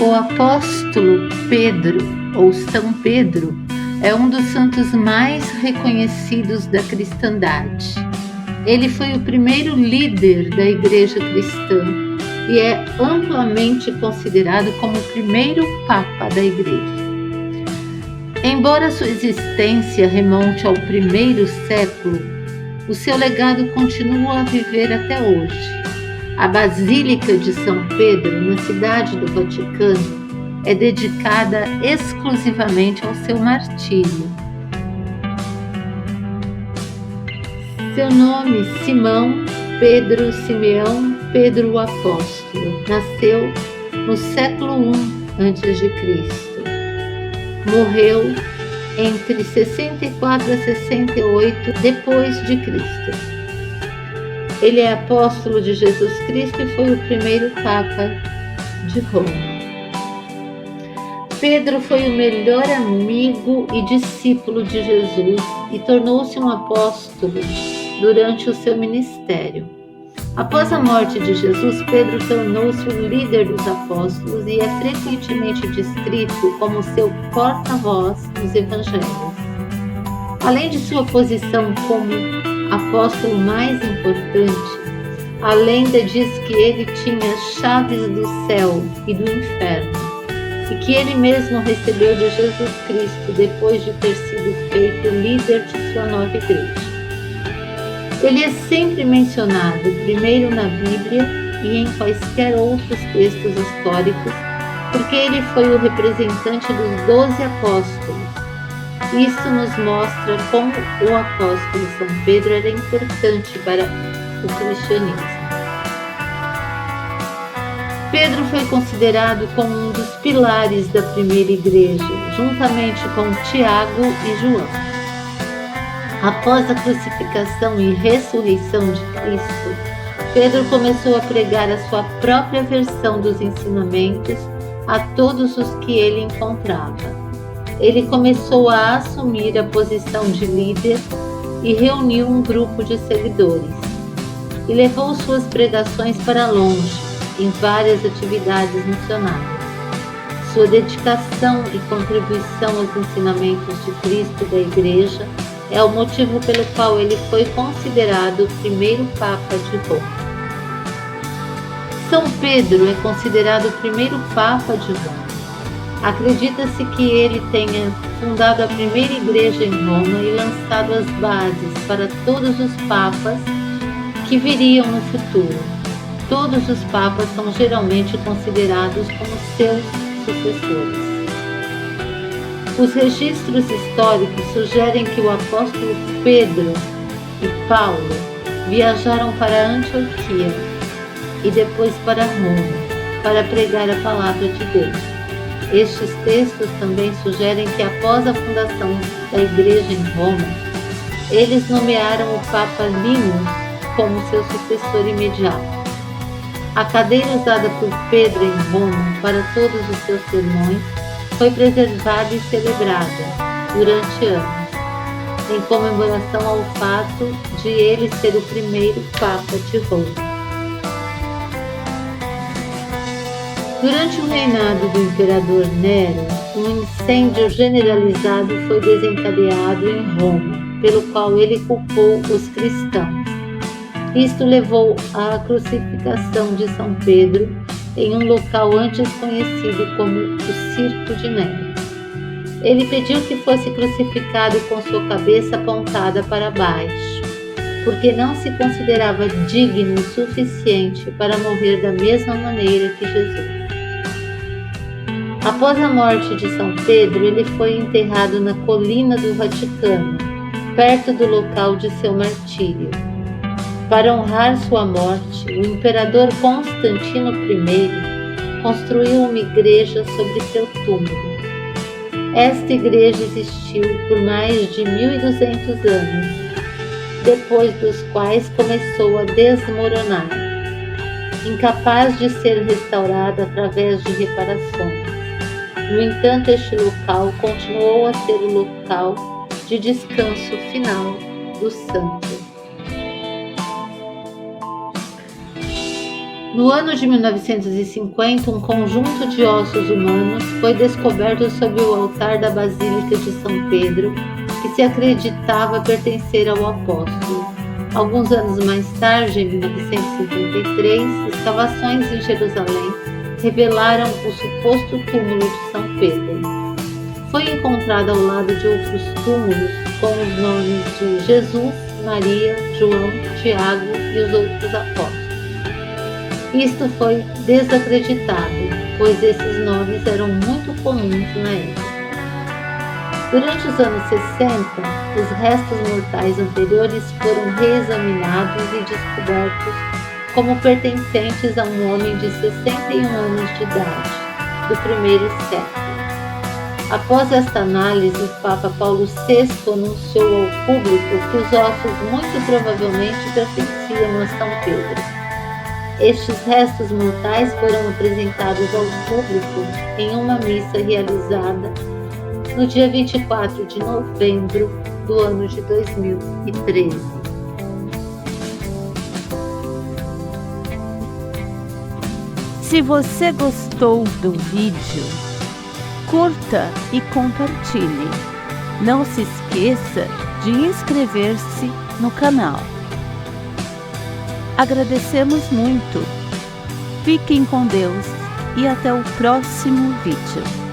O apóstolo Pedro, ou São Pedro, é um dos santos mais reconhecidos da cristandade. Ele foi o primeiro líder da Igreja cristã e é amplamente considerado como o primeiro Papa da Igreja. Embora sua existência remonte ao primeiro século, o seu legado continua a viver até hoje. A Basílica de São Pedro, na cidade do Vaticano, é dedicada exclusivamente ao seu martírio. Seu nome, Simão Pedro Simeão Pedro o Apóstolo, nasceu no século I a.C. Morreu entre 64 a 68 depois de Cristo. Ele é apóstolo de Jesus Cristo e foi o primeiro Papa de Roma. Pedro foi o melhor amigo e discípulo de Jesus e tornou-se um apóstolo durante o seu ministério. Após a morte de Jesus, Pedro tornou-se o líder dos apóstolos e é frequentemente descrito como seu porta-voz nos evangelhos. Além de sua posição como apóstolo mais importante, a lenda diz que ele tinha chaves do céu e do inferno e que ele mesmo recebeu de Jesus Cristo depois de ter sido feito líder de sua nova igreja. Ele é sempre mencionado primeiro na Bíblia e em quaisquer outros textos históricos, porque ele foi o representante dos 12 apóstolos. Isso nos mostra como o apóstolo São Pedro era importante para o cristianismo. Pedro foi considerado como um dos pilares da primeira igreja, juntamente com Tiago e João. Após a crucificação e ressurreição de Cristo, Pedro começou a pregar a sua própria versão dos ensinamentos a todos os que ele encontrava. Ele começou a assumir a posição de líder e reuniu um grupo de seguidores. E levou suas pregações para longe, em várias atividades missionárias. Sua dedicação e contribuição aos ensinamentos de Cristo e da Igreja é o motivo pelo qual ele foi considerado o primeiro Papa de Roma. São Pedro é considerado o primeiro Papa de Roma. Acredita-se que ele tenha fundado a primeira igreja em Roma e lançado as bases para todos os papas que viriam no futuro. Todos os papas são geralmente considerados como seus sucessores. Os registros históricos sugerem que o apóstolo Pedro e Paulo viajaram para Antioquia e depois para Roma para pregar a palavra de Deus. Estes textos também sugerem que após a fundação da igreja em Roma, eles nomearam o Papa Lino como seu sucessor imediato. A cadeira usada por Pedro em Roma para todos os seus sermões foi preservada e celebrada durante anos, em comemoração ao fato de ele ser o primeiro Papa de Roma. Durante o reinado do imperador Nero, um incêndio generalizado foi desencadeado em Roma, pelo qual ele culpou os cristãos. Isto levou à crucificação de São Pedro em um local antes conhecido como o Circo de Nero. Ele pediu que fosse crucificado com sua cabeça apontada para baixo, porque não se considerava digno o suficiente para morrer da mesma maneira que Jesus. Após a morte de São Pedro, ele foi enterrado na colina do Vaticano, perto do local de seu martírio. Para honrar sua morte, o imperador Constantino I construiu uma igreja sobre seu túmulo. Esta igreja existiu por mais de 1.200 anos, depois dos quais começou a desmoronar, incapaz de ser restaurada através de reparações. No entanto, este local continuou a ser o local de descanso final do santo. No ano de 1950, um conjunto de ossos humanos foi descoberto sob o altar da Basílica de São Pedro, que se acreditava pertencer ao apóstolo. Alguns anos mais tarde, em 1953, escavações em Jerusalém revelaram o suposto túmulo de São Pedro. Foi encontrado ao lado de outros túmulos com os nomes de Jesus, Maria, João, Tiago e os outros apóstolos. Isto foi desacreditado, pois esses nomes eram muito comuns na época. Durante os anos 60, os restos mortais anteriores foram reexaminados e descobertos como pertencentes a um homem de 61 anos de idade, do primeiro século. Após esta análise, o Papa Paulo VI anunciou ao público que os ossos muito provavelmente pertenciam a São Pedro. Estes restos mortais foram apresentados ao público em uma missa realizada no dia 24 de novembro do ano de 2013. Se você gostou do vídeo, curta e compartilhe. Não se esqueça de inscrever-se no canal. Agradecemos muito. Fiquem com Deus e até o próximo vídeo.